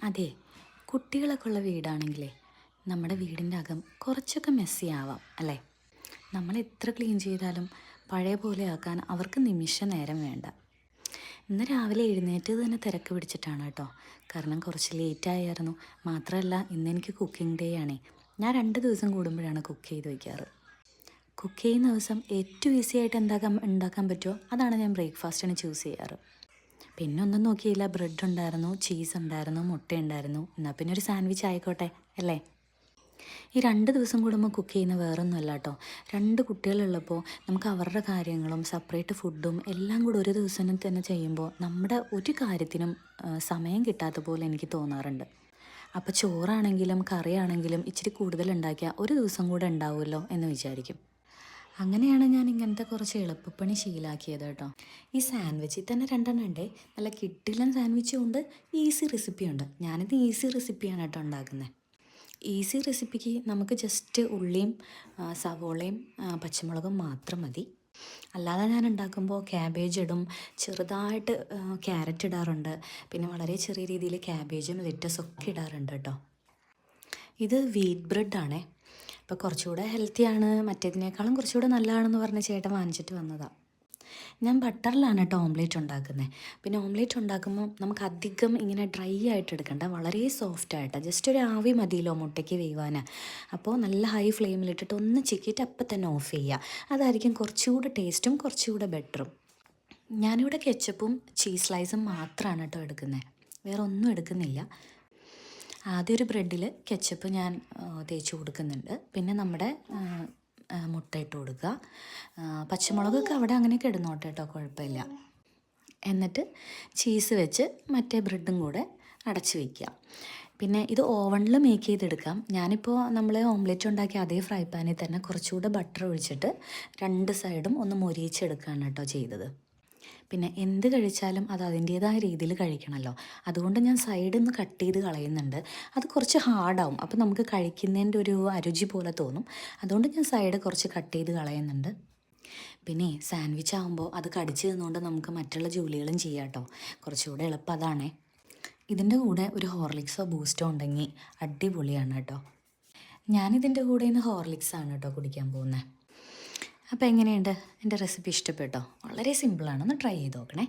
അതെ, കുട്ടികളൊക്കെ ഉള്ള വീടാണെങ്കിലേ നമ്മുടെ വീടിൻ്റെ അകം കുറച്ചൊക്കെ മെസ്സി ആവാം അല്ലേ? നമ്മൾ എത്ര ക്ലീൻ ചെയ്താലും പഴയ പോലെ ആക്കാൻ അവർക്ക് നിമിഷ നേരം വേണ്ട. ഇന്ന് രാവിലെ എഴുന്നേറ്റ് തന്നെ തിരക്ക് പിടിച്ചിട്ടാണ് കേട്ടോ. കാരണം കുറച്ച് ലേറ്റായിരുന്നു. മാത്രമല്ല ഇന്നെനിക്ക് കുക്കിംഗ് ഡേ ആണേ. ഞാൻ 2 ദിവസം കൂടുമ്പോഴാണ് കുക്ക് ചെയ്ത് വയ്ക്കാറ്. കുക്ക് ചെയ്യുന്ന ദിവസം ഏറ്റവും ഈസി ആയിട്ട് ഉണ്ടാക്കാൻ പറ്റുമോ അതാണ് ഞാൻ ബ്രേക്ക്ഫാസ്റ്റിന് ചൂസ് ചെയ്യാറ്. പിന്നെ ഒന്നും നോക്കിയില്ല, ബ്രെഡ് ഉണ്ടായിരുന്നു, ചീസ് ഉണ്ടായിരുന്നു, മുട്ട ഉണ്ടായിരുന്നു. എന്നാൽ പിന്നെ ഒരു സാൻഡ്വിച്ച് ആയിക്കോട്ടെ അല്ലേ? ഈ 2 ദിവസം കൂടുമ്പോൾ കുക്ക് ചെയ്യുന്ന വേറൊന്നുമല്ല കേട്ടോ. 2 കുട്ടികളുള്ളപ്പോൾ നമുക്ക് അവരുടെ കാര്യങ്ങളും സെപ്പറേറ്റ് ഫുഡും എല്ലാം കൂടെ ഒരു ദിവസം തന്നെ ചെയ്യുമ്പോൾ നമ്മുടെ ഒരു കാര്യത്തിനും സമയം കിട്ടാത്ത പോലെ എനിക്ക് തോന്നാറുണ്ട്. അപ്പോൾ ചോറാണെങ്കിലും കറിയാണെങ്കിലും ഇച്ചിരി കൂടുതൽ ഉണ്ടാക്കിയാൽ ഒരു ദിവസം കൂടെ ഉണ്ടാവുമല്ലോ എന്ന് വിചാരിക്കും. അങ്ങനെയാണ് ഞാൻ ഇങ്ങനത്തെ കുറച്ച് എളുപ്പപ്പണി ശീലാക്കിയത് കേട്ടോ. ഈ സാൻഡ്വിച്ചിൽ തന്നെ 2 എണ്ണം ഉണ്ട്. നല്ല കിടിലൻ സാൻഡ്വിച്ചും ഉണ്ട്, ഈസി റെസിപ്പിയുണ്ട്. ഞാനിത് ഈസി റെസിപ്പിയാണ് കേട്ടോ ഉണ്ടാക്കുന്നത്. ഈസി റെസിപ്പിക്ക് നമുക്ക് ജസ്റ്റ് ഉള്ളിയും സവോളയും പച്ചമുളകും മാത്രം മതി. അല്ലാതെ ഞാൻ ഉണ്ടാക്കുമ്പോൾ ക്യാബേജ് ഇടും, ചെറുതായിട്ട് ക്യാരറ്റ് ഇടാറുണ്ട്, പിന്നെ വളരെ ചെറിയ രീതിയിൽ ക്യാബേജും ലെറ്റസൊക്കെ ഇടാറുണ്ട് കേട്ടോ. ഇത് വീറ്റ് ബ്രെഡാണേ. ഇപ്പോൾ കുറച്ചുകൂടെ ഹെൽത്തിയാണ്, മറ്റേതിനേക്കാളും കുറച്ചുകൂടെ നല്ലതാണെന്ന് പറഞ്ഞ് ചേട്ടൻ വാങ്ങിച്ചിട്ട് വന്നതാണ്. ഞാൻ ബട്ടറിലാണ് കേട്ടോ ഓംലേറ്റ് ഉണ്ടാക്കുന്നത്. പിന്നെ ഓംലേറ്റ് ഉണ്ടാക്കുമ്പോൾ നമുക്ക് അധികം ഇങ്ങനെ ഡ്രൈ ആയിട്ട് എടുക്കണ്ട, വളരെ സോഫ്റ്റായിട്ട് ജസ്റ്റ് ഒരു ആവി മതിയല്ലോ മുട്ടയ്ക്ക് വേവാൻ. അപ്പോൾ നല്ല ഹൈ ഫ്ലെയിമിലിട്ടിട്ട് ഒന്ന് ചിക്കിയിട്ട് അപ്പം തന്നെ ഓഫ് ചെയ്യുക. അതായിരിക്കും കുറച്ചുകൂടെ ടേസ്റ്റും കുറച്ചുകൂടെ ബെറ്ററും. ഞാനിവിടെ കെച്ചപ്പും ചീസ് സ്ലൈസും മാത്രമാണ് കേട്ടോ എടുക്കുന്നത്, വേറെ ഒന്നും എടുക്കുന്നില്ല. ആദ്യം ഒരു ബ്രെഡിൽ കെച്ചപ്പ് ഞാൻ തേച്ച് കൊടുക്കുന്നുണ്ട്. പിന്നെ നമ്മുടെ മുട്ട ഇട്ട് കൊടുക്കുക. പച്ചമുളകൊക്കെ അവിടെ അങ്ങനെയൊക്കെ ഇടുന്നോട്ടെ കേട്ടോ, കുഴപ്പമില്ല. എന്നിട്ട് ചീസ് വെച്ച് മറ്റേ ബ്രെഡും കൂടെ അടച്ച് വയ്ക്കുക. പിന്നെ ഇത് ഓവണിൽ മേക്ക് ചെയ്തെടുക്കാം. ഞാനിപ്പോൾ നമ്മൾ ഓംലെറ്റ് ഉണ്ടാക്കിയ അതേ ഫ്രൈ പാനിൽ തന്നെ കുറച്ചുകൂടെ ബട്ടർ ഒഴിച്ചിട്ട് 2 സൈഡും ഒന്ന് മൊരിയിച്ചെടുക്കുകയാണ് കേട്ടോ ചെയ്തത്. പിന്നെ എന്ത് കഴിച്ചാലും അത് അതിൻ്റേതായ രീതിയിൽ കഴിക്കണമല്ലോ. അതുകൊണ്ട് ഞാൻ സൈഡിൽ നിന്ന് കട്ട് ചെയ്ത് കളയുന്നുണ്ട്. അത് കുറച്ച് ഹാർഡാവും, അപ്പോൾ നമുക്ക് കഴിക്കുന്നതിൻ്റെ ഒരു അരുചി പോലെ തോന്നും. അതുകൊണ്ട് ഞാൻ സൈഡ് കുറച്ച് കട്ട് ചെയ്ത് കളയുന്നുണ്ട്. പിന്നെ സാൻഡ്വിച്ച് ആകുമ്പോൾ അത് കടിച്ച് നിന്നുകൊണ്ട് നമുക്ക് മറ്റുള്ള ജോലികളും ചെയ്യാം കേട്ടോ. കുറച്ചുകൂടെ എളുപ്പം അതാണേ. ഇതിൻ്റെ കൂടെ ഒരു ഹോർലിക്സോ ബൂസ്റ്റോ ഉണ്ടെങ്കിൽ അടിപൊളിയാണ് കേട്ടോ. ഞാനിതിൻ്റെ കൂടെ ഇന്ന് ഹോർലിക്സാണ് കേട്ടോ കുടിക്കാൻ പോകുന്നത്. അപ്പോൾ എങ്ങനെയുണ്ട്? എൻ്റെ റെസിപ്പി ഇഷ്ടപ്പെട്ടോ? വളരെ സിമ്പിളാണ്, ഒന്ന് ട്രൈ ചെയ്ത് നോക്കണേ.